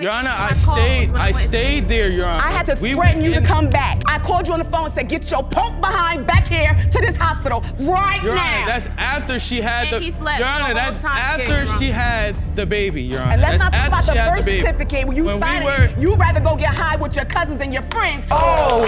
Your Honor, I stayed there, Your Honor. I had to threaten you to come back. I called you on the phone and said, get your punk behind back here to this hospital right Your now. Honor, that's after she had And he slept Your Honor, the whole that's time, after Your she had the baby, Your Honor. And let's not That's talk about after the she had birth baby. certificate when you When signed we it. You'd rather go get high with your cousins and your friends. Oh!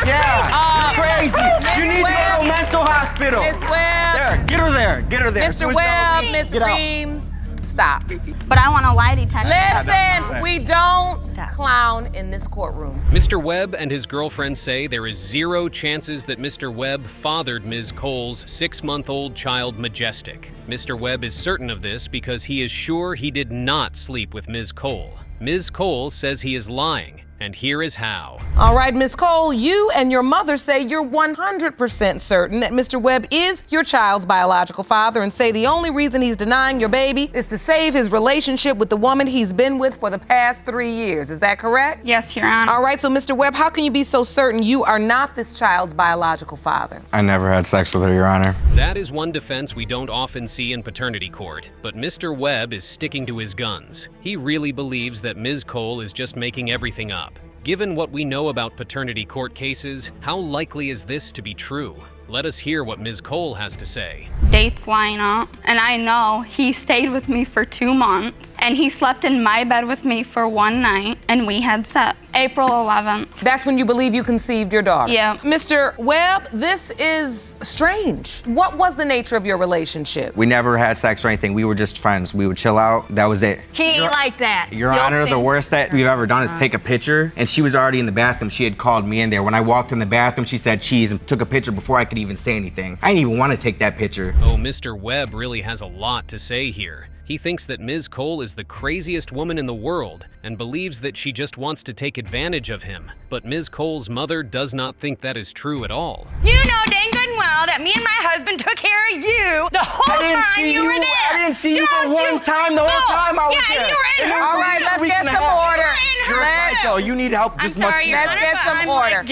Yeah, you're crazy. You need to go Webb. to a mental hospital. Miss Webb. There, get her there. Get her there. Mr. Webb, Miss Reams, stop. But I want a lie detector. Listen, we don't clown in this courtroom. Mr. Webb and his girlfriend say there is 0 chances that Mr. Webb fathered Ms. Cole's 6-month-old child, Majestic. Mr. Webb is certain of this because he is sure he did not sleep with Ms. Cole. Ms. Cole says he is lying, and here is how. All right, Miss Cole, you and your mother say you're 100% certain that Mr. Webb is your child's biological father and say the only reason he's denying your baby is to save his relationship with the woman he's been with for the past 3 years. Is that correct? Yes, Your Honor. All right, so Mr. Webb, how can you be so certain you are not this child's biological father? I never had sex with her, Your Honor. That is one defense we don't often see in paternity court, but Mr. Webb is sticking to his guns. He really believes that Ms. Cole is just making everything up. Given what we know about paternity court cases, how likely is this to be true? Let us hear what Ms. Cole has to say. Dates line up, and I know he stayed with me for 2 months, and he slept in my bed with me for 1 night, and we had sex. April 11th. That's when you believe you conceived your daughter? Yeah. Mr. Webb, this is strange. What was the nature of your relationship? We never had sex or anything. We were just friends. We would chill out. That was it. He ain't like that. Your Honor, the worst that we've ever done is take a picture, and she was already in the bathroom. She had called me in there. When I walked in the bathroom, she said cheese and took a picture before I could even say anything. I didn't even want to take that picture. Oh, Mr. Webb really has a lot to say here. He thinks that Ms. Cole is the craziest woman in the world and believes that she just wants to take advantage of him. But Ms. Cole's mother does not think that is true at all. You know dang good and well that me and my husband took care of you the whole time you were there. I didn't see you but one time the whole time I was there. Yeah, you were in her All right, let's get some order. You're right, so you need help just much. Let's get some order.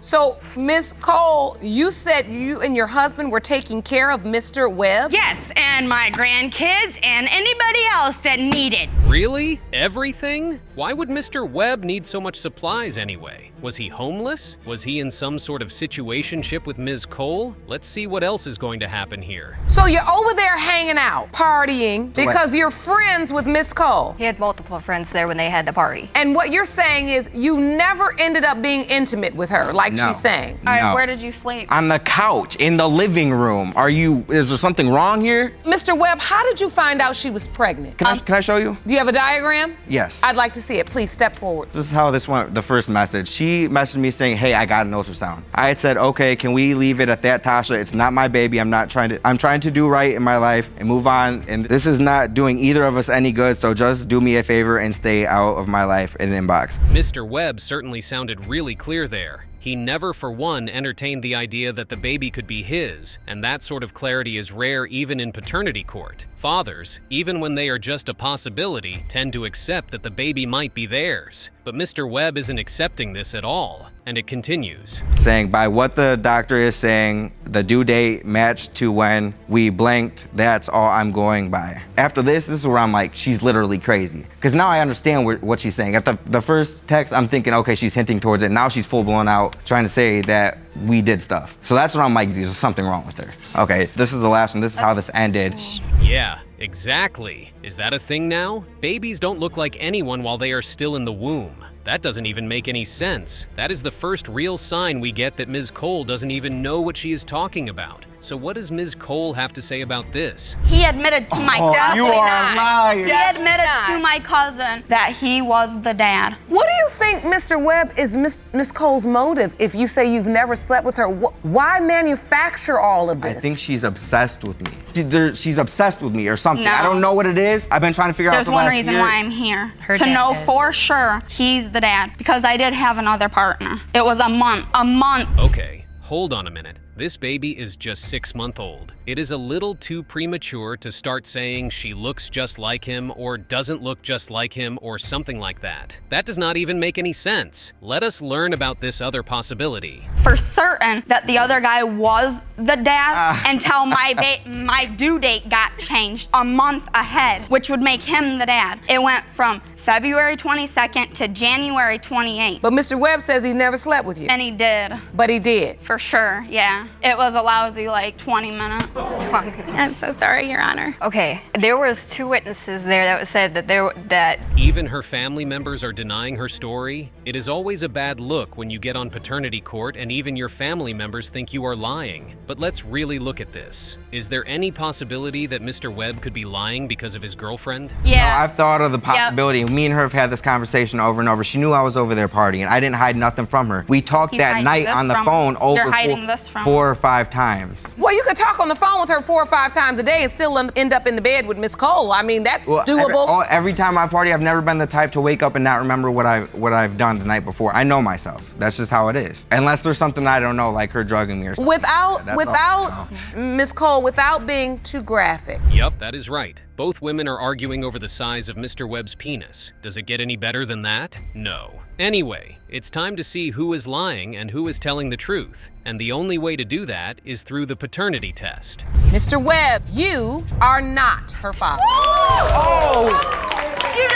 So, Ms. Cole, you said you and your husband were taking care of Mr. Webb? Yes, and my grandkids and anybody else that needed. Really? Everything? Why would Mr. Webb need so much supplies anyway? Was he homeless? Was he in some sort of situationship with Ms. Cole? Let's see what else is going to happen here. So you're over there hanging out, partying, because you're friends with Miss Cole. He had multiple friends there when they had the party. And what you're saying is you never ended up being intimate with her, like No. she's saying. All right, No. where did you sleep? On the couch in the living room. Is there something wrong here? Mr. Webb, how did you find out she was pregnant? Can I show you? Do you have a diagram? Yes. I'd like to see it. Please step forward. This is how this went, the first message. She messaged me saying, hey, I got an ultrasound. I had said, okay, can we leave it at that, Tasha? It's not my baby. I'm trying to do right in my life and move on. And this is not doing either of us any good. So just do me a favor and stay out of my life in the inbox. Mr. Webb certainly sounded really clear there. He never for one entertained the idea that the baby could be his, and that sort of clarity is rare even in paternity court. Fathers, even when they are just a possibility, tend to accept that the baby might be theirs. But Mr. Webb isn't accepting this at all, and it continues. Saying by what the doctor is saying, the due date matched to when we blanked, that's all I'm going by. After this is where I'm like, she's literally crazy. Because now I understand what she's saying. At the first text, I'm thinking, okay, she's hinting towards it. Now she's full blown out, trying to say that we did stuff. So that's when I'm like, there's something wrong with her. Okay, this is the last one. This is how this ended. Yeah, exactly. Is that a thing now? Babies don't look like anyone while they are still in the womb. That doesn't even make any sense. That is the first real sign we get that Ms. Cole doesn't even know what she is talking about. So what does Ms. Cole have to say about this? He admitted to my dad. You are a liar. He admitted to my cousin that he was the dad. What do you think, Mr. Webb, is Miss Cole's motive if you say you've never slept with her? Why manufacture all of this? I think she's obsessed with me. She's obsessed with me or something. No. I don't know what it is. I've been trying to figure out There's the one last reason year. why I'm here. Her to dad know is. for sure he's the dad. Because I did have another partner. It was a month. Okay, hold on a minute. This baby is just 6 months old. It is a little too premature to start saying she looks just like him or doesn't look just like him or something like that. That does not even make any sense. Let us learn about this other possibility. For certain that the other guy was the dad until my due date got changed a month ahead, which would make him the dad. It went from February 22nd to January 28th. But Mr. Webb says he never slept with you. And he did. But he did. For sure, yeah. It was a lousy, like, 20 minutes. I'm so sorry, Your Honor. Okay, there was 2 witnesses there that said that Even her family members are denying her story. It is always a bad look when you get on paternity court and even your family members think you are lying. But let's really look at this. Is there any possibility that Mr. Webb could be lying because of his girlfriend? Yeah. I've thought of the possibility. Me and her have had this conversation over and over. She knew I was over there partying. I didn't hide nothing from her. We talked He's that hiding night this on the from- phone You're over hiding this from- 4 or 5 times. Well, you could talk on the phone with her 4 or 5 times a day and still end up in the bed with Miss Cole. I mean, that's doable. Every time I party, I've never been the type to wake up and not remember what I've done the night before. I know myself. That's just how it is. Unless there's something I don't know, like her drugging me or something. Without Miss Cole, without being too graphic. Yup, that is right. Both women are arguing over the size of Mr. Webb's penis. Does it get any better than that? No. Anyway, it's time to see who is lying and who is telling the truth. And the only way to do that is through the paternity test. Mr. Webb, you are not her father. Oh!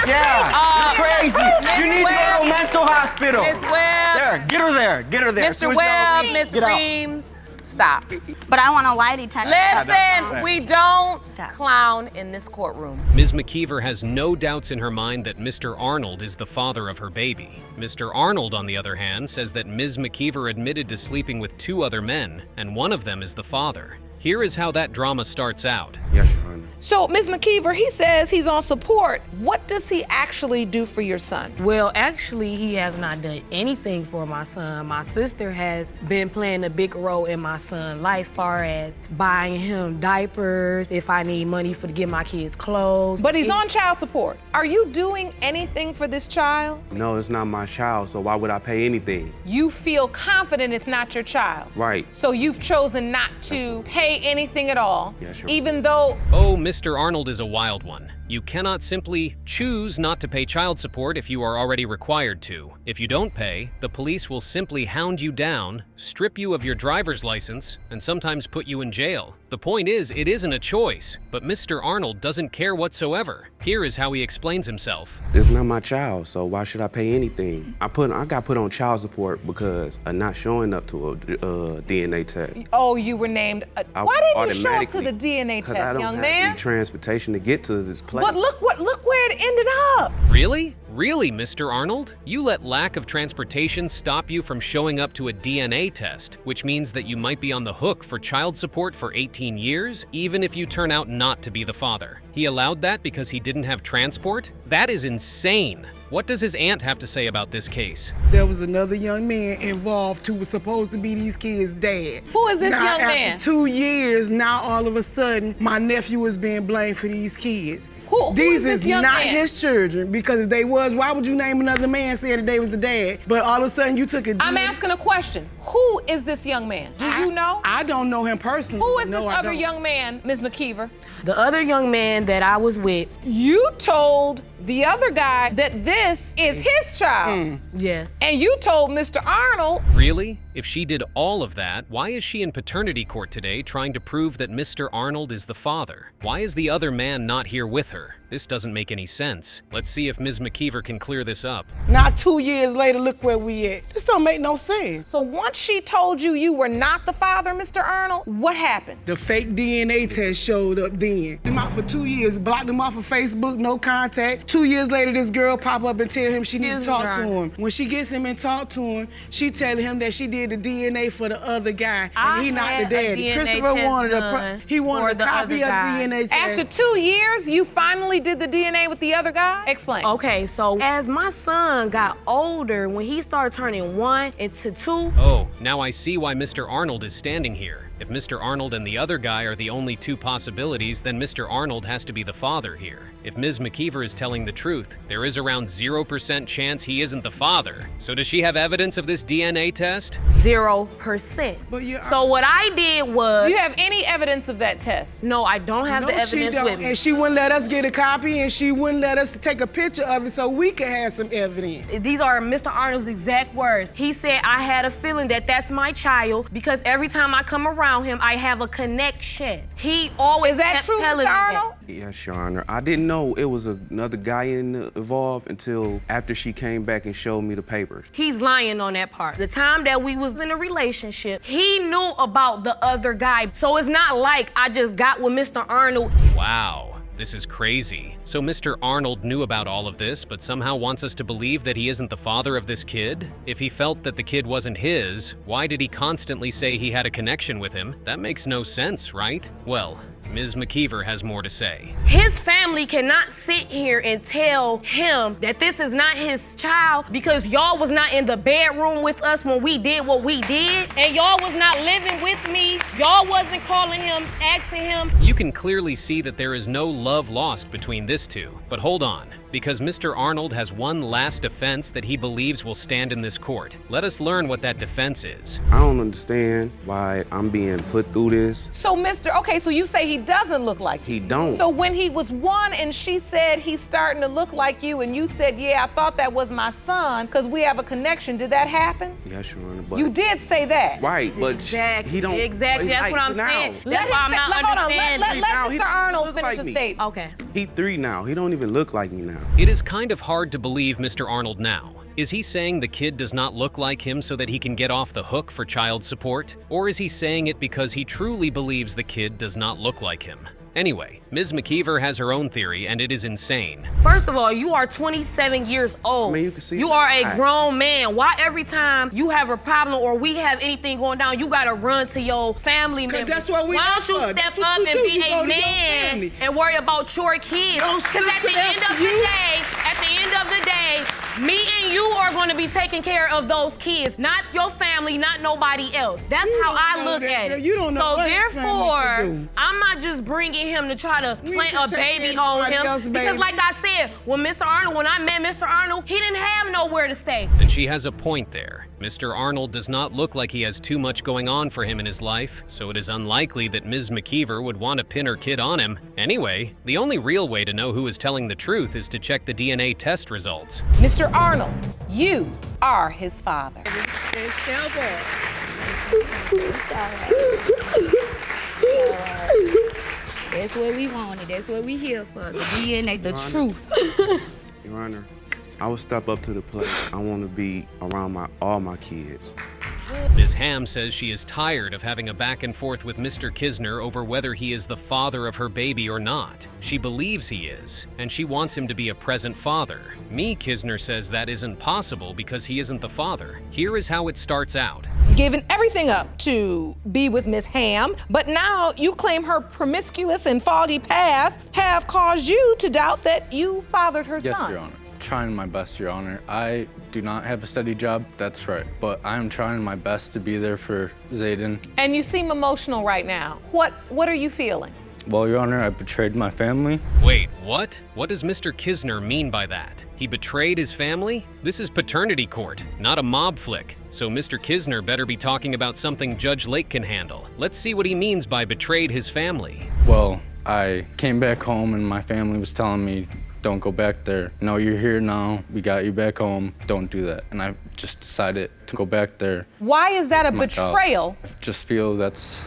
Yeah, you're crazy. You need to go to a mental hospital. Miss Webb. There, get her there. Get her there. Mr. Webb, Miss Reams, stop. But I want a lie detector. Listen, we don't clown in this courtroom. Ms. McKeever has no doubts in her mind that Mr. Arnold is the father of her baby. Mr. Arnold, on the other hand, says that Ms. McKeever admitted to sleeping with 2 other men, and one of them is the father. Here is how that drama starts out. Yes, Your Honor. So, Ms. McKeever, he says he's on support. What does he actually do for your son? Well, actually, he has not done anything for my son. My sister has been playing a big role in my son's life, far as buying him diapers, if I need money to get my kids clothes. But he's on child support. Are you doing anything for this child? No, it's not my child, so why would I pay anything? You feel confident it's not your child. Right. So you've chosen not to pay anything at all, Yeah, sure. even though... Oh, Mr. Arnold is a wild one. You cannot simply choose not to pay child support if you are already required to. If you don't pay, the police will simply hound you down, strip you of your driver's license, and sometimes put you in jail. The point is, it isn't a choice, but Mr. Arnold doesn't care whatsoever. Here is how he explains himself. It's not my child, so why should I pay anything? I got put on child support because of not showing up to a DNA test. Oh, you were named... why didn't you show up to the DNA test, I don't young have man? any transportation to get to this place. But look where it ended up. Really? Really, Mr. Arnold? You let lack of transportation stop you from showing up to a DNA test, which means that you might be on the hook for child support for 18 years, even if you turn out not to be the father. He allowed that because he didn't have transport? That is insane. What does his aunt have to say about this case? There was another young man involved who was supposed to be these kids' dad. Who is this now, young man? After 2 years, now all of a sudden, my nephew is being blamed for these kids. Who These is this young not man? his children, because if they was, why would you name another man saying that they was the dad? But all of a sudden, you took it. I'm asking a question. Who is this young man? Do you know? I don't know him personally. Who is No, this I other don't. young man, Ms. McKeever? The other young man that I was with, You told the other guy that this is his child. yes. And you told Mr. Arnold. Really? If she did all of that, why is she in paternity court today trying to prove that Mr. Arnold is the father? Why is the other man not here with her? This doesn't make any sense. Let's see if Ms. McKeever can clear this up. Now 2 years later, look where we at. This don't make no sense. So once she told you you were not the father, Mr. Arnold, what happened? The fake DNA test showed up then. Him out for 2 years, blocked him off of Facebook, no contact. 2 years later, this girl pop up and tell him she need to talk to him. When she gets him and talk to him, she telling him that she did the DNA for the other guy, and he not the daddy. Christopher wanted a copy of the DNA test. After 2 years, you finally did the DNA with the other guy? Explain. Okay, so as my son got older, when he started turning 1 into 2, Oh, now I see why Mr. Arnold is standing here. If Mr. Arnold and the other guy are the only 2 possibilities, then Mr. Arnold has to be the father here. If Ms. McKeever is telling the truth, there is around 0% chance he isn't the father. So does she have evidence of this DNA test? 0%. So what I did was... Do you have any evidence of that test? No, I don't have the No, she evidence don't. with me. And she wouldn't let us get a copy, and she wouldn't let us take a picture of it so we could have some evidence. These are Mr. Arnold's exact words. He said, I had a feeling that that's my child because every time I come around him, I have a connection. He always Is that kept true, telling Mr. me Arnold? Yes, Your Honor. I didn't know it was another guy involved until after she came back and showed me the papers. He's lying on that part. The time that we was in a relationship, he knew about the other guy. So it's not like I just got with Mr. Arnold. Wow. This is crazy. So Mr. Arnold knew about all of this, but somehow wants us to believe that he isn't the father of this kid? If he felt that the kid wasn't his, why did he constantly say he had a connection with him? That makes no sense, right? Well, Ms. McKeever has more to say. His family cannot sit here and tell him that this is not his child because y'all was not in the bedroom with us when we did what we did, and y'all was not living with me. Y'all wasn't calling him, asking him. You can clearly see that there is no love lost between this two. But hold on, because Mr. Arnold has one last defense that he believes will stand in this court. Let us learn what that defense is. I don't understand why I'm being put through this. So, okay, so you say he doesn't look like you. He don't. So when he was 1 and she said he's starting to look like you and you said, yeah, I thought that was my son because we have a connection, did that happen? Yes, Your Honor, but... You did say that. Right, but he don't... Exactly, that's what I'm saying. That's why I'm not understanding. Let Mr. Arnold finish the statement. Okay. He 3 now. He don't even look like me now. It is kind of hard to believe Mr. Arnold now. Is he saying the kid does not look like him so that he can get off the hook for child support? Or is he saying it because he truly believes the kid does not look like him? Anyway, Ms. McKeever has her own theory, and it is insane. First of all, you are 27 years old. I mean, you can see you are a grown man. Why every time you have a problem or we have anything going down, you gotta run to your family members? That's what we Why don't you are. step up and be a man and worry about your kids? Because at the end of the day, me and you are going to be taking care of those kids, not your family, not nobody else. That's how I look at it. You don't know so therefore, I'm not just bringing him to try to plant a baby on him. Because like I said, when I met Mr. Arnold, he didn't have nowhere to stay. And she has a point there. Mr. Arnold does not look like he has too much going on for him in his life, so it is unlikely that Ms. McKeever would want to pin her kid on him. Anyway, the only real way to know who is telling the truth is to check the DNA test results. Mr. Arnold, you are his father. That's what we wanted. That's what we here for. The DNA, the truth. Your Honor, I will step up to the plate. I want to be around all my kids. Ms. Ham says she is tired of having a back and forth with Mr. Kisner over whether he is the father of her baby or not. She believes he is, and she wants him to be a present father. Me, Kisner says that isn't possible because he isn't the father. Here is how it starts out. Given everything up to be with Miss Ham, but now you claim her promiscuous and foggy past have caused you to doubt that you fathered her son. Yes, Your Honor. Trying my best, Your Honor. I do not have a steady job, that's right, but I'm trying my best to be there for Zayden. And you seem emotional right now. What are you feeling? Well, Your Honor, I betrayed my family. Wait, what? What does Mr. Kisner mean by that? He betrayed his family? This is paternity court, not a mob flick. So Mr. Kisner better be talking about something Judge Lake can handle. Let's see what he means by betrayed his family. Well, I came back home and my family was telling me, don't go back there. No, you're here now. We got you back home. Don't do that. And I just decided to go back there. Why is that a betrayal? I just feel that's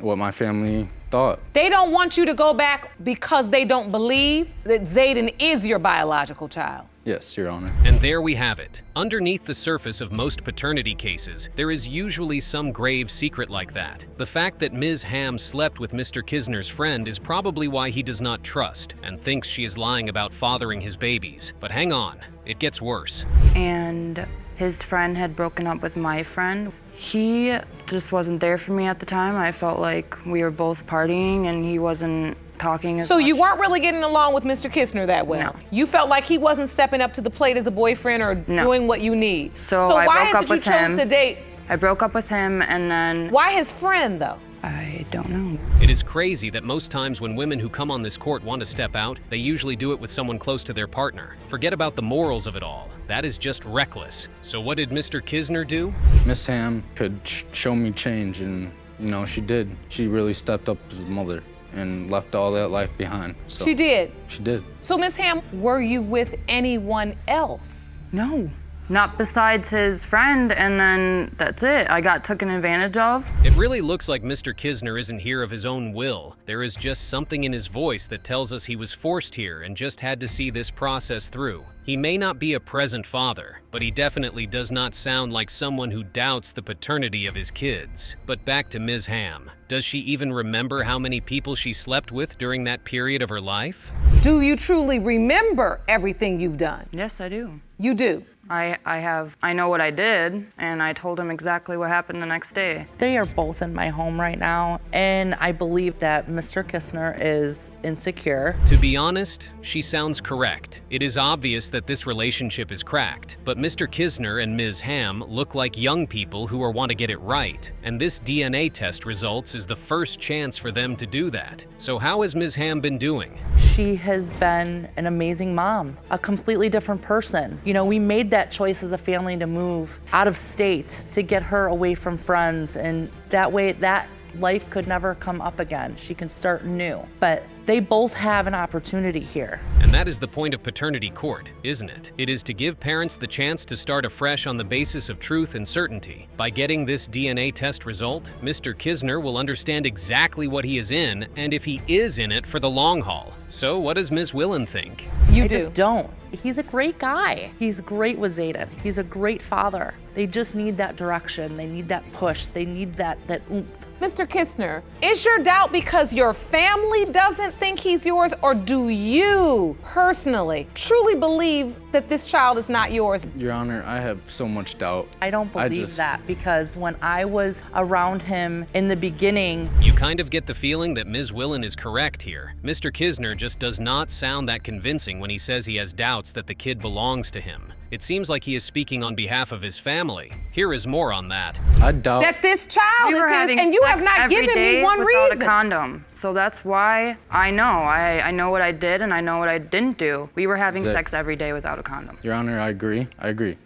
what my family thought. They don't want you to go back because they don't believe that Zayden is your biological child. Yes, Your Honor. And there we have it. Underneath the surface of most paternity cases, there is usually some grave secret like that. The fact that Ms. Ham slept with Mr. Kisner's friend is probably why he does not trust and thinks she is lying about fathering his babies. But hang on, it gets worse. And his friend had broken up with my friend. He just wasn't there for me at the time. I felt like we were both partying and he wasn't talking as much. So you weren't really getting along with Mr. Kisner that well? No. You felt like he wasn't stepping up to the plate as a boyfriend or doing what you need? So why I broke is up it you with him. chose to date? I broke up with him and then... Why his friend though? I don't know. It is crazy that most times when women who come on this court want to step out, they usually do it with someone close to their partner. Forget about the morals of it all. That is just reckless. So what did Mr. Kisner do? Miss Ham could show me change, and you know, she did. She really stepped up as a mother and left all that life behind. So She did? She did. So Miss Ham, were you with anyone else? No. not besides his friend, and then that's it. I got taken advantage of. It really looks like Mr. Kisner isn't here of his own will. There is just something in his voice that tells us he was forced here and just had to see this process through. He may not be a present father, but he definitely does not sound like someone who doubts the paternity of his kids. But back to Ms. Ham. Does she even remember how many people she slept with during that period of her life? Do you truly remember everything you've done? Yes, I do. You do? I know what I did, and I told him exactly what happened the next day. They are both in my home right now, and I believe that Mr. Kisner is insecure. To be honest, she sounds correct. It is obvious that this relationship is cracked, but Mr. Kisner and Ms. Ham look like young people who want to get it right, and this DNA test results is the first chance for them to do that. So how has Ms. Ham been doing? She has been an amazing mom, a completely different person. You know, we made that choice as a family to move out of state to get her away from friends, and that way that life could never come up again. She can start new. But they both have an opportunity here. And that is the point of paternity court, isn't it? It is to give parents the chance to start afresh on the basis of truth and certainty. By getting this DNA test result, Mr. Kisner will understand exactly what he is in and if he is in it for the long haul. So what does Ms. Willen think? I just don't. He's a great guy. He's great with Zayden. He's a great father. They just need that direction. They need that push. They need that oomph. Mr. Kisner, is your doubt because your family doesn't think he's yours, or do you personally truly believe that this child is not yours? Your Honor, I have so much doubt. I don't believe that, because when I was around him in the beginning... You kind of get the feeling that Ms. Willen is correct here. Mr. Kisner just does not sound that convincing when he says he has doubts that the kid belongs to him. It seems like he is speaking on behalf of his family. Here is more on that. I doubt that this child is his, and you have not given me one without reason. A condom. So that's why I know. I know what I did and I know what I didn't do. We were having sex every day without a condom. Your Honor, I agree.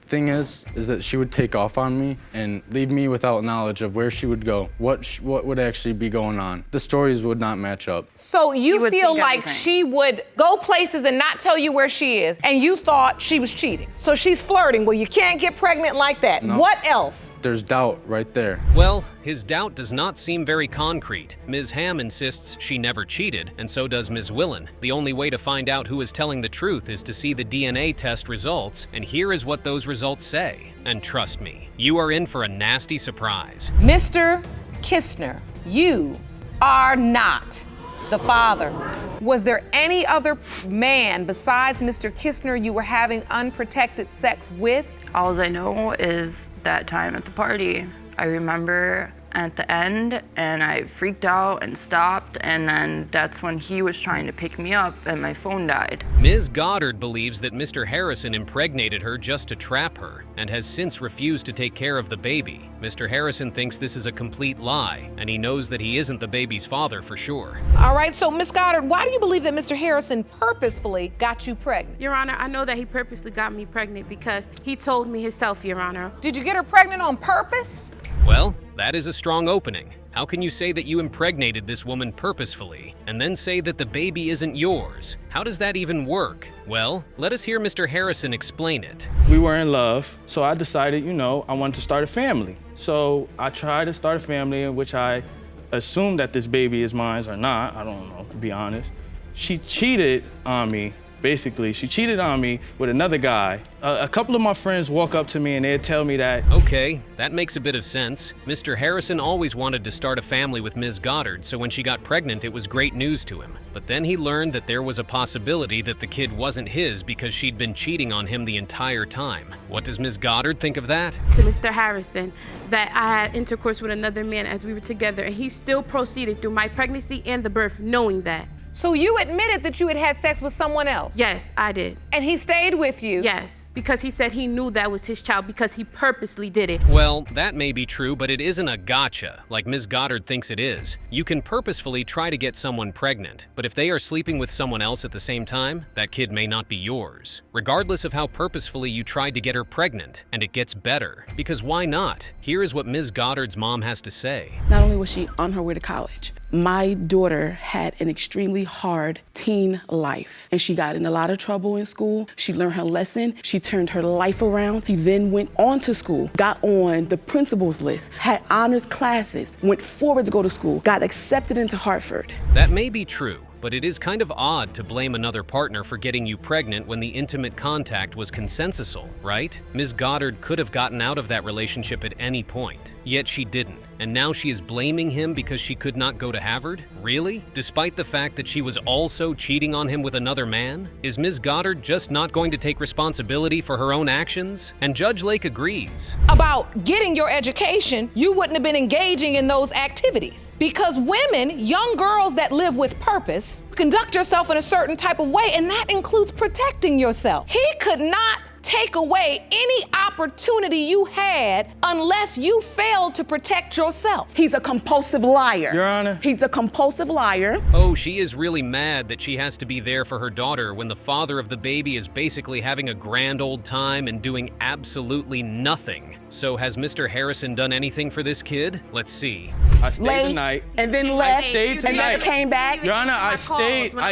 Thing is that she would take off on me and leave me without knowledge of where she would go, what would actually be going on. The stories would not match up. So you feel like she would go places and not tell you where she is, and you thought she was cheating. So she's flirting. Well, you can't get pregnant like that. No. What else? There's doubt right there. Well, his doubt does not seem very concrete. Ms. Ham insists she never cheated, and so does Ms. Willen. The only way to find out who is telling the truth is to see the DNA test results, and here is what those results say. And trust me, you are in for a nasty surprise. Mr. Kisner, you are not the father. Was there any other man besides Mr. Kisner you were having unprotected sex with? All I know is that time at the party. I remember at the end, and I freaked out and stopped, and then that's when he was trying to pick me up and my phone died. Ms. Goddard believes that Mr. Harrison impregnated her just to trap her and has since refused to take care of the baby. Mr. Harrison thinks this is a complete lie, and he knows that he isn't the baby's father for sure. All right, so Ms. Goddard, why do you believe that Mr. Harrison purposefully got you pregnant? Your Honor, I know that he purposely got me pregnant because he told me himself, Your Honor. Did you get her pregnant on purpose? Well, that is a strong opening. How can you say that you impregnated this woman purposefully and then say that the baby isn't yours? How does that even work? Well, let us hear Mr. Harrison explain it. We were in love, so I decided, I wanted to start a family. So I tried to start a family in which I assumed that this baby is mine or not. I don't know, to be honest. She cheated on me. Basically, she cheated on me with another guy. A couple of my friends walk up to me and they'd tell me that. Okay, that makes a bit of sense. Mr. Harrison always wanted to start a family with Ms. Goddard, so when she got pregnant, it was great news to him. But then he learned that there was a possibility that the kid wasn't his because she'd been cheating on him the entire time. What does Ms. Goddard think of that? To Mr. Harrison, that I had intercourse with another man as we were together, and he still proceeded through my pregnancy and the birth knowing that. So you admitted that you had had sex with someone else? Yes, I did. And he stayed with you? Yes, because he said he knew that was his child because he purposely did it. Well, that may be true, but it isn't a gotcha, like Ms. Goddard thinks it is. You can purposefully try to get someone pregnant, but if they are sleeping with someone else at the same time, that kid may not be yours. Regardless of how purposefully you tried to get her pregnant, and it gets better. Because why not? Here is what Ms. Goddard's mom has to say. Not only was she on her way to college, my daughter had an extremely hard teen life, and she got in a lot of trouble in school. She learned her lesson. She turned her life around. He then went on to school, got on the principal's list, had honors classes, went forward to go to school, got accepted into Hartford. That may be true, but it is kind of odd to blame another partner for getting you pregnant when the intimate contact was consensual, right? Ms. Goddard could have gotten out of that relationship at any point, yet she didn't. And now she is blaming him because she could not go to Harvard? Really? Despite the fact that she was also cheating on him with another man? Is Ms. Goddard just not going to take responsibility for her own actions? And Judge Lake agrees. About getting your education, you wouldn't have been engaging in those activities. Because women, young girls that live with purpose, conduct yourself in a certain type of way, and that includes protecting yourself. He could not take away any opportunity you had unless you failed to protect yourself. He's a compulsive liar. Your Honor. He's a compulsive liar. Oh, she is really mad that she has to be there for her daughter when the father of the baby is basically having a grand old time and doing absolutely nothing. So has Mr. Harrison done anything for this kid? Let's see. I stayed the night. And then left. I stayed and tonight. never came back. Your Honor, I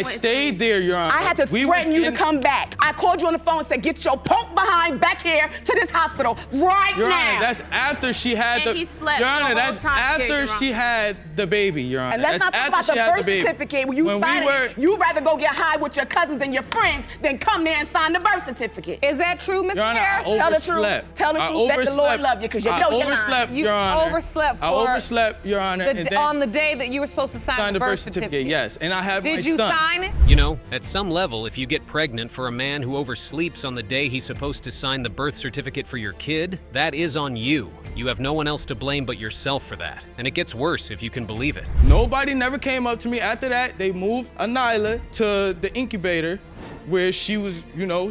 stayed there, Your Honor. I had to threaten you to come back. I called you on the phone and said, get your punk behind back here to this hospital right Your now. Honor, that's after she had And he slept Your Honor, the whole that's time here, after Your she had the baby, Your Honor. And let's not talk about the birth certificate when you sign it. You'd rather go get high with your cousins and your friends than come there and sign the birth certificate. Is that true, Mr. Your Honor, Harrison? Tell the truth. Tell the truth. Let the Lord love you, because you know you're lying. You Your Honor. overslept for I overslept, Your Honor. and then on the day that you were supposed to sign the birth certificate. Yes, and I have my son. Did you sign it? You know, at some level, if you get pregnant for a man who oversleeps on the day he's supposed to sign the birth certificate for your kid, that is on you. You have no one else to blame but yourself for that. And it gets worse if you can believe it. Nobody never came up to me. After that, they moved Anila to the incubator where she was,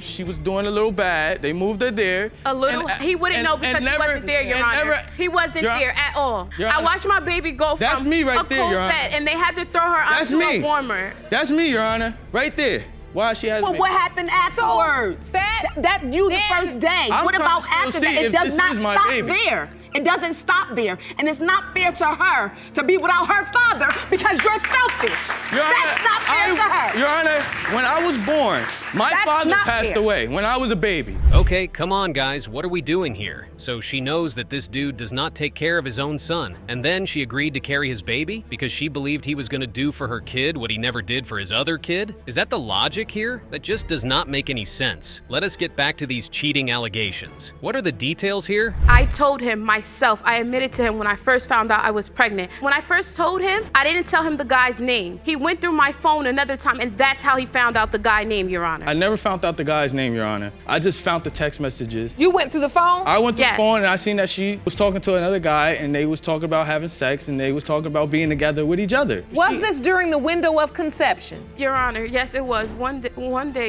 she was doing a little bad. They moved her there. A little, he wouldn't know because he wasn't there, Your Honor. He wasn't there at all. I watched my baby go That's from me right a there, cold Your Honor. bed, and they had to throw her That's onto me. a warmer. That's me, Your Honor. Right there. Why she had Well, me. what happened afterwards? That you the first day. I'm What trying about to still after see that? It if does this not is my stop baby. there. It doesn't stop there. And it's not fair to her to be without her father because you're selfish. Your Honor, That's not fair to her. Your Honor, when I was born, my That's father not passed fair. away when I was a baby. Okay, come on guys, what are we doing here? So she knows that this dude does not take care of his own son, and then she agreed to carry his baby because she believed he was gonna do for her kid what he never did for his other kid? Is that the logic here? That just does not make any sense. Let us get back to these cheating allegations. What are the details here? I told him myself. I admitted to him when I first found out I was pregnant. When I first told him, I didn't tell him the guy's name. He went through my phone another time, and that's how he found out the guy's name, Your Honor. I never found out the guy's name, Your Honor. I just found the text messages. You went through the phone? I went through Yes. the phone and I seen that she was talking to another guy and they was talking about having sex and they was talking about being together with each other. Was this during the window of conception? Your Honor, yes, it was. One day,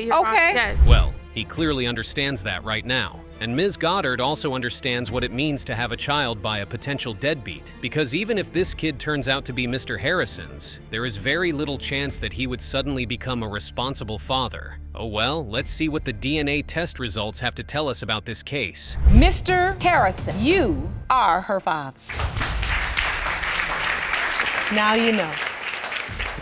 Your Honor. Okay. Yes. Well, he clearly understands that right now. And Ms. Goddard also understands what it means to have a child by a potential deadbeat, because even if this kid turns out to be Mr. Harrison's, there is very little chance that he would suddenly become a responsible father. Oh well, let's see what the DNA test results have to tell us about this case. Mr. Harrison, you are her father. Now you know.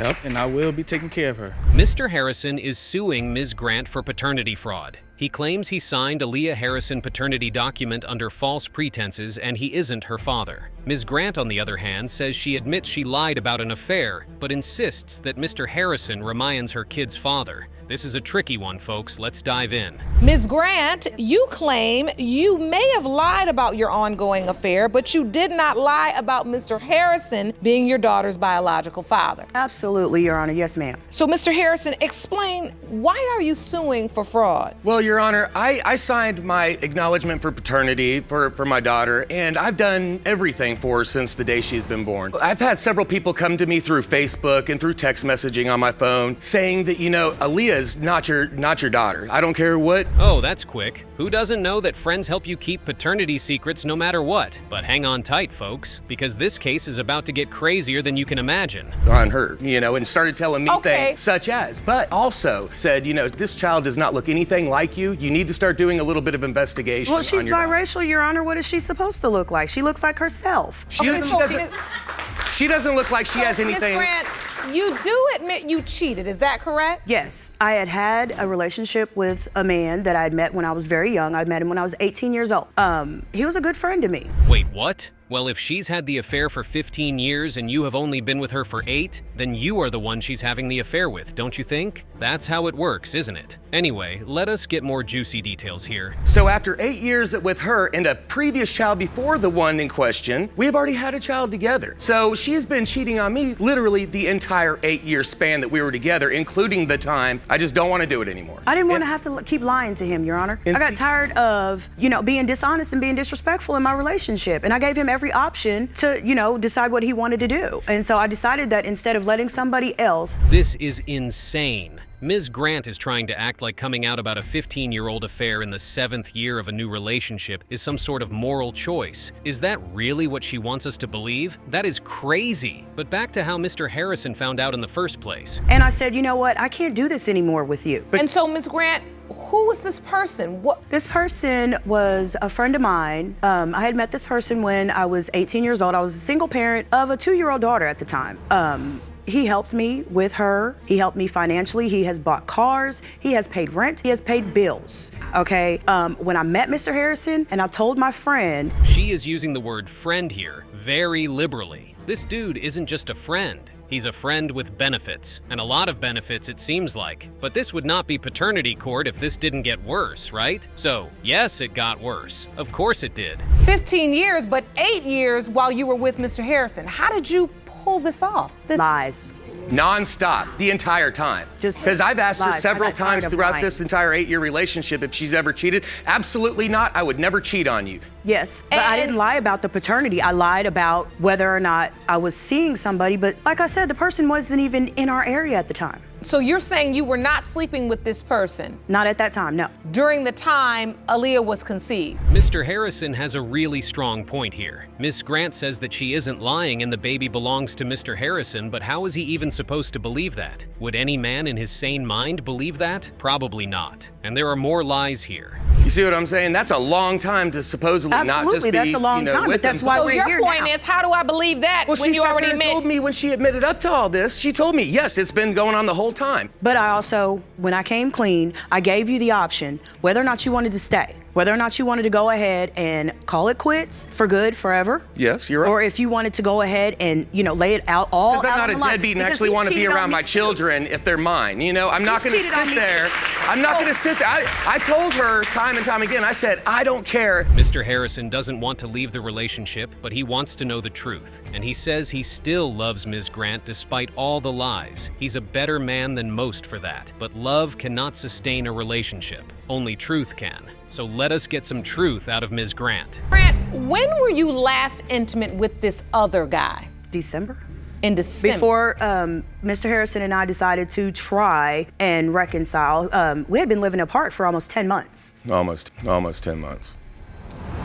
Yep, and I will be taking care of her. Mr. Harrison is suing Ms. Grant for paternity fraud. He claims he signed a Leah Harrison paternity document under false pretenses and he isn't her father. Ms. Grant, on the other hand, says she admits she lied about an affair, but insists that Mr. Harrison remains her kid's father. This is a tricky one, folks. Let's dive in. Ms. Grant, you claim you may have lied about your ongoing affair, but you did not lie about Mr. Harrison being your daughter's biological father. Absolutely, Your Honor. Yes, ma'am. So, Mr. Harrison, explain, why are you suing for fraud? Well, Your Honor, I signed my acknowledgement for paternity for my daughter, and I've done everything for her since the day she's been born. I've had several people come to me through Facebook and through text messaging on my phone saying that, Aaliyah is not your daughter. I don't care what. Oh, that's quick. Who doesn't know that friends help you keep paternity secrets no matter what? But hang on tight, folks, because this case is about to get crazier than you can imagine. On her, and started telling me things such as, but also said, this child does not look anything like you. You need to start doing a little bit of investigation. Well, she's on your biracial, Your Honor. What is she supposed to look like? She looks like herself. She doesn't look like she has anything. Ms. Grant, you do admit you cheated, is that correct? Yes, I had a relationship with a man that I had met when I was very young. I met him when I was 18 years old. He was a good friend to me. Wait, what? Well, if she's had the affair for 15 years and you have only been with her for 8, then you are the one she's having the affair with, don't you think? That's how it works, isn't it? Anyway, let us get more juicy details here. So after 8 years with her and a previous child before the one in question, we have already had a child together. So she has been cheating on me literally the entire 8-year span that we were together, including the time I just don't want to do it anymore. I didn't want to have to keep lying to him, Your Honor. I got tired of, being dishonest and being disrespectful in my relationship. And I gave him every option to, decide what he wanted to do. And so I decided that instead of letting somebody else. This is insane. Ms. Grant is trying to act like coming out about a 15-year-old affair in the 7th year of a new relationship is some sort of moral choice. Is that really what she wants us to believe? That is crazy. But back to how Mr. Harrison found out in the first place. And I said, you know what? I can't do this anymore with you. And so, Ms. Grant, who was this person? This person was a friend of mine. I had met this person when I was 18 years old. I was a single parent of a 2-year-old daughter at the time. He helped me with her. He helped me financially. He has bought cars. He has paid rent. He has paid bills. Okay. When I met Mr. Harrison and I told my friend. She is using the word friend here very liberally. This dude isn't just a friend. He's a friend with benefits, and a lot of benefits it seems like. But this would not be paternity court if this didn't get worse, right? So, yes, it got worse. Of course it did. 15 years, but 8 years while you were with Mr. Harrison. How did you pull this off? Lies. Non-stop, the entire time. Because I've asked her several times throughout this entire 8-year relationship if she's ever cheated. Absolutely not. I would never cheat on you. Yes, but I didn't lie about the paternity. I lied about whether or not I was seeing somebody, but like I said, the person wasn't even in our area at the time. So you're saying you were not sleeping with this person? Not at that time, no. During the time Aaliyah was conceived? Mr. Harrison has a really strong point here. Miss Grant says that she isn't lying and the baby belongs to Mr. Harrison, but how is he even supposed to believe that? Would any man in his sane mind believe that? Probably not. And there are more lies here. You see what I'm saying? That's a long time to supposedly not just be, that's a long time, but that's why we're here now. So your point is, how do I believe that when you already admitted? She told me when she admitted up to all this, she told me, yes, it's been going on the whole time. But I also, when I came clean, I gave you the option whether or not you wanted to stay, whether or not you wanted to go ahead and call it quits for good, forever. Yes, you're right. Or if you wanted to go ahead and, lay it out all out. Because I'm not a deadbeat and actually want to be around my children if they're mine. I'm not going to sit there. I'm not going to sit there. I told her time and time again, I said, I don't care. Mr. Harrison doesn't want to leave the relationship, but he wants to know the truth. And he says he still loves Ms. Grant despite all the lies. He's a better man than most for that. But love cannot sustain a relationship. Only truth can. So let us get some truth out of Ms. Grant. Grant, when were you last intimate with this other guy? December. In December? Before Mr. Harrison and I decided to try and reconcile. We had been living apart for almost 10 months. Almost 10 months.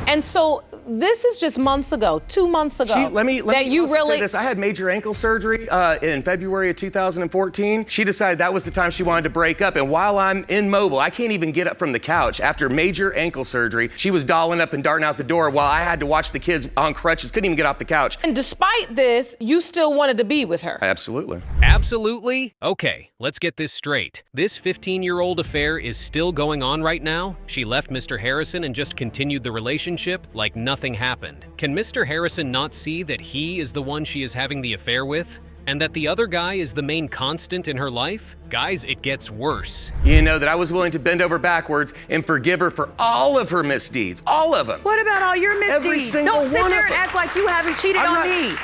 And so this is just months ago, 2 months ago. Let me say this. I had major ankle surgery in February of 2014. She decided that was the time she wanted to break up. And while I'm immobile, I can't even get up from the couch. After major ankle surgery, she was dolling up and darting out the door while I had to watch the kids on crutches. Couldn't even get off the couch. And despite this, you still wanted to be with her? Absolutely. Absolutely? Okay, let's get this straight. This 15-year-old affair is still going on right now? She left Mr. Harrison and just continued the relationship like nothing happened. Can Mr. Harrison not see that he is the one she is having the affair with? And that the other guy is the main constant in her life? Guys, it gets worse. That I was willing to bend over backwards and forgive her for all of her misdeeds. All of them. What about all your misdeeds? Every single one of them. Don't sit there and act like you haven't cheated on me.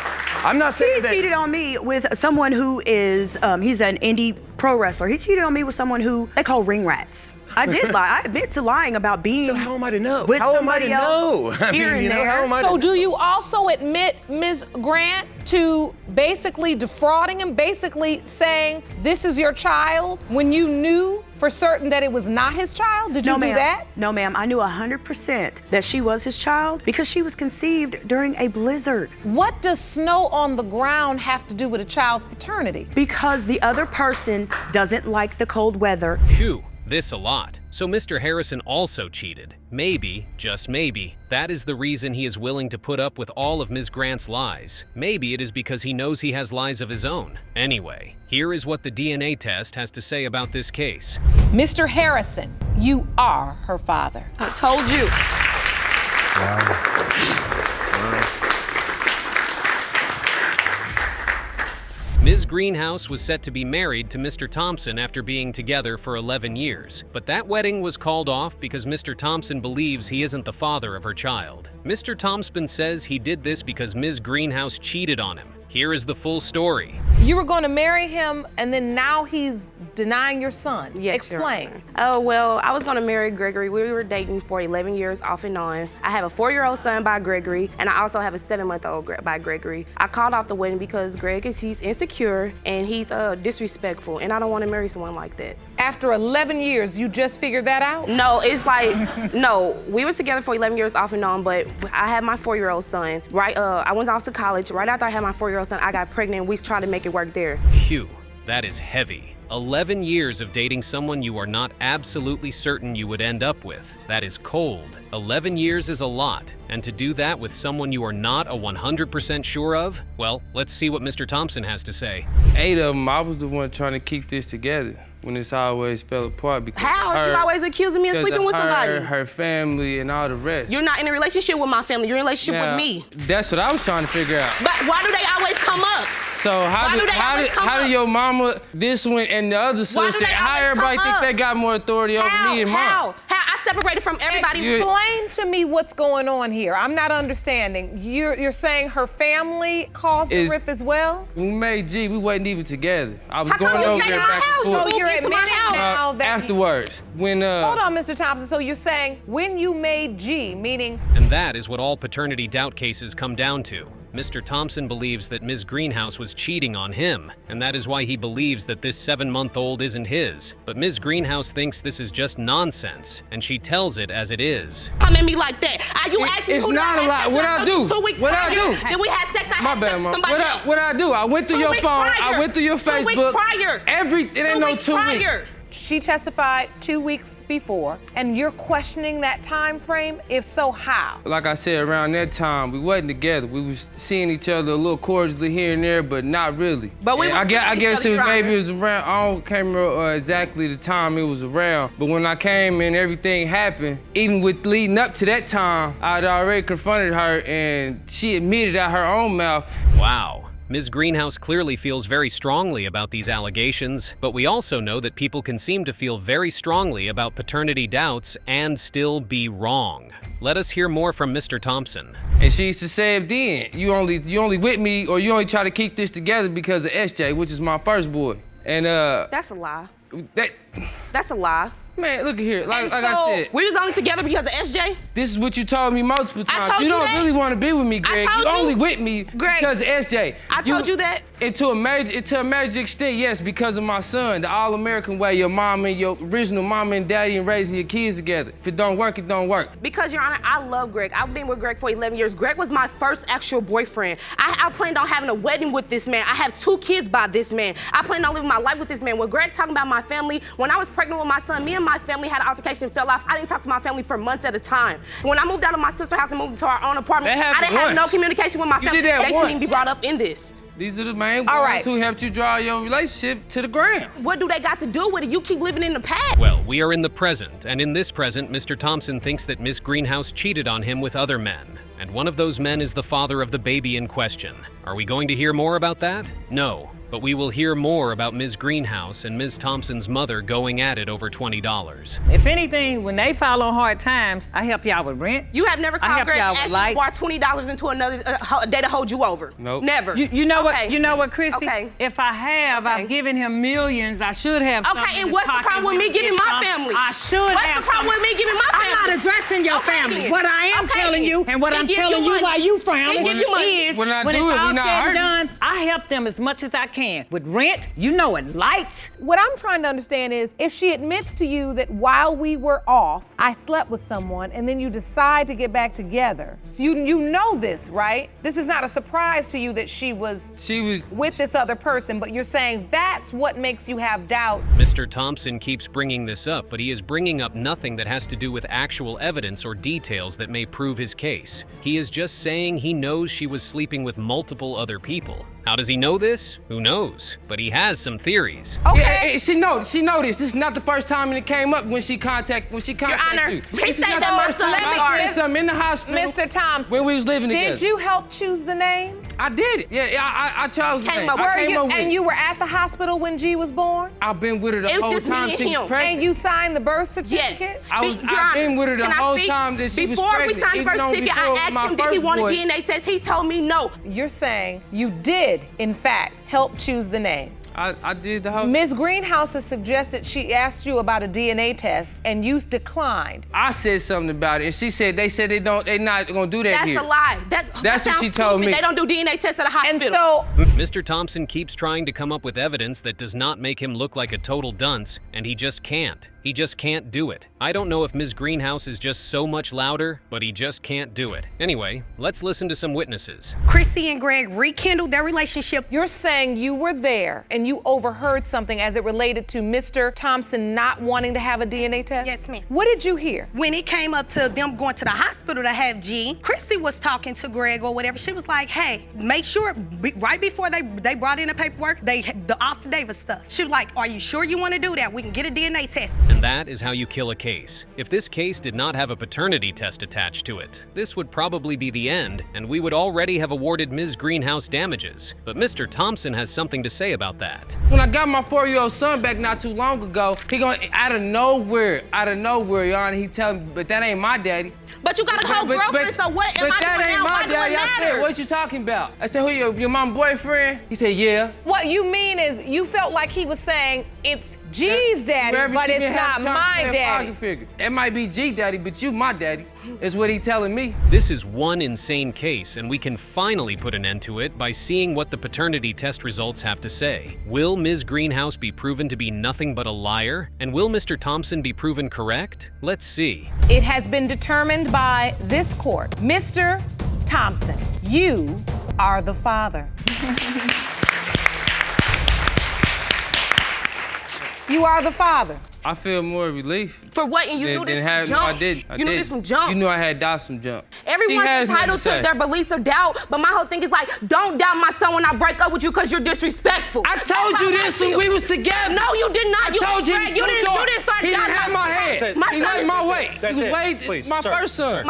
I'm not saying that. He cheated on me with someone who is, he's an indie pro wrestler. He cheated on me with someone who they call ring rats. I did lie. I admit to lying about being. So how am I to know? With how am I to know? Here and there. How am I so do you also admit, Ms. Grant, to basically defrauding him, basically saying this is your child when you knew for certain that it was not his child? Did you do that? No, ma'am. I knew 100% that she was his child because she was conceived during a blizzard. What does snow on the ground have to do with a child's paternity? Because the other person doesn't like the cold weather. Phew. This a lot. So Mr. Harrison also cheated. Maybe, just maybe, that is the reason he is willing to put up with all of Ms. Grant's lies. Maybe it is because he knows he has lies of his own. Anyway, here is what the DNA test has to say about this case. Mr. Harrison, you are her father. I told you. Ms. Greenhouse was set to be married to Mr. Thompson after being together for 11 years, but that wedding was called off because Mr. Thompson believes he isn't the father of her child. Mr. Thompson says he did this because Ms. Greenhouse cheated on him. Here is the full story. You were going to marry him, and then now he's denying your son. Yes, explain. Oh, well, I was going to marry Gregory. We were dating for 11 years off and on. I have a 4-year-old son by Gregory, and I also have a 7-month-old by Gregory. I called off the wedding because he's insecure and he's disrespectful, and I don't want to marry someone like that. After 11 years, you just figured that out? No, it's like, no, we were together for 11 years off and on, but I had my 4-year-old son. I went off to college. Right after I had my 4-year-old son, I got pregnant, and we tried to make it work there. Phew, that is heavy. 11 years of dating someone you are not absolutely certain you would end up with. That is cold. 11 years is a lot, and to do that with someone you are not a 100% sure of? Well, let's see what Mr. Thompson has to say. 8 of them, I was the one trying to keep this together when this always fell apart because How? You're always accusing me of sleeping with somebody. Her family and all the rest. You're not in a relationship with my family. You're in a relationship with me. That's what I was trying to figure out. But why do they always come up? So how do your mama, this one, and the other sister, how everybody think they got more authority over me and mom? How? I separated from everybody. Explain to me what's going on here. I'm not understanding. You're saying her family caused the rift as well? When we made G, we wasn't even together. I was How going come over you there stayed in my back house? and forth. So you're admitting now that afterwards. When Hold on, Mr. Thompson. So you're saying when you made G, meaning? And that is what all paternity doubt cases come down to. Mr. Thompson believes that Ms. Greenhouse was cheating on him, and that is why he believes that this 7-month-old isn't his. But Ms. Greenhouse thinks this is just nonsense, and she tells it as it is. Come at me like that. You asked me it's who not a lot. What I do? 2 weeks What prior. I do? Then we had sex. My bad, Mom. What I do? I went through your phone. I went through your Facebook. 2 weeks prior. It ain't no 2 weeks. She testified 2 weeks before, and you're questioning that time frame? If so, how? Like I said, around that time, we wasn't together. We was seeing each other a little cordially here and there, but not really. But we I guess it was, maybe it was around, can't remember exactly the time it was around, but when I came and everything happened, even with leading up to that time, I'd already confronted her and she admitted out her own mouth. Wow. Ms. Greenhouse clearly feels very strongly about these allegations, but we also know that people can seem to feel very strongly about paternity doubts and still be wrong. Let us hear more from Mr. Thompson. And she used to say it then, you only with me, or you only try to keep this together because of SJ, which is my first boy. And That's a lie. That's a lie. Man, look at here. Like I said, we was only together because of SJ. This is what you told me multiple times. You don't really want to be with me, Greg. You only with me because of SJ. I told you that. And to a major extent, yes, because of my son, the all-American way, your mom and your original mama and daddy and raising your kids together. If it don't work, it don't work. Because, Your Honor, I love Greg. I've been with Greg for 11 years. Greg was my first actual boyfriend. I planned on having a wedding with this man. I have 2 kids by this man. I planned on living my life with this man. When Greg talking about my family, when I was pregnant with my son, me and my family had an altercation and fell off. I didn't talk to my family for months at a time. When I moved out of my sister's house and moved into our own apartment, I didn't have no communication with my family. They shouldn't even be brought up in this. These are the main ones who helped you draw your relationship to the ground. What do they got to do with it? You keep living in the past. Well, we are in the present, and in this present, Mr. Thompson thinks that Ms. Greenhouse cheated on him with other men. And one of those men is the father of the baby in question. Are we going to hear more about that? No. But we will hear more about Ms. Greenhouse and Ms. Thompson's mother going at it over $20. If anything, when they fall on hard times, I help y'all with rent. You have never called Greg and asked me to borrow $20 into another day to hold you over? Nope. Never. You know what? You know what, Christy? Okay. If I have, I've given him millions. I should have. Okay, and what's the problem with me giving my family? I should have. What's the problem with me giving my family? I'm not addressing your family. What I am telling you, and what I'm telling you while you frown, is when it's all said and done, I help them as much as I can with rent. You know it, lights. What I'm trying to understand is if she admits to you that while we were off, I slept with someone, and then you decide to get back together. You know this, right? This is not a surprise to you that she was with this other person, but you're saying that That's what makes you have doubt. Mr. Thompson keeps bringing this up, but he is bringing up nothing that has to do with actual evidence or details that may prove his case. He is just saying he knows she was sleeping with multiple other people. How does he know this? Who knows? But he has some theories. Okay. Yeah, she know this. This is not the first time it came up when she contacted you. Your Honor, he said that my son I said something in the hospital. Mr. Thompson. When we was living together. Did you help choose the name? I did it. Yeah, I chose the name. And you were at the hospital when G was born? I've been with her the whole time she was pregnant. And you signed the birth certificate? Yes. I've been with her the whole time that she was pregnant. Before we signed the birth certificate, I asked him did he want a DNA test. He told me no. You're saying you did, in fact, help choose the name. I did the whole. Ms. Greenhouse has suggested she asked you about a DNA test and you declined. I said something about it, and she said they're not gonna do that here. That's a lie. That's what she told me. They don't do DNA tests at a hospital. And so, Mr. Thompson keeps trying to come up with evidence that does not make him look like a total dunce, and he just can't. He just can't do it. I don't know if Ms. Greenhouse is just so much louder, but he just can't do it. Anyway, let's listen to some witnesses. Chrissy and Greg rekindled their relationship. You're saying you were there and you overheard something as it related to Mr. Thompson not wanting to have a DNA test? Yes, ma'am. What did you hear? When it came up to them going to the hospital to have G, Chrissy was talking to Greg or whatever. She was like, hey, make sure, right before they brought in the paperwork, the affidavit stuff. She was like, are you sure you want to do that? We can get a DNA test. And that is how you kill a case. If this case did not have a paternity test attached to it, this would probably be the end, and we would already have awarded Ms. Greenhouse damages. But Mr. Thompson has something to say about that. When I got my 4-year-old son back not too long ago, he going out of nowhere, Your Honor, he tell me, but that ain't my daddy. But you got a whole girlfriend, so what am I doing now? But that ain't my daddy. I said, what you talking about? I said, who, your mom boyfriend? He said, yeah. What you mean is you felt like he was saying it's G's daddy, but it's not my daddy. It might be G daddy, but you my daddy, is what he telling me. This is one insane case, and we can finally put an end to it by seeing what the paternity test results have to say. Will Ms. Greenhouse be proven to be nothing but a liar? And will Mr. Thompson be proven correct? Let's see. It has been determined by this court. Mr. Thompson, you are the father. You are the father. I feel more relief. For what? And you knew this from jump. I did. You knew this from jump. You knew I had doubts from jump. Everyone's entitled to their beliefs or doubt, but my whole thing is like, don't doubt my son when I break up with you because you're disrespectful. I told you this when we was together. No, you did not. I told you you didn't start he didn't have my head. My he son liked is my weight. He was my first son.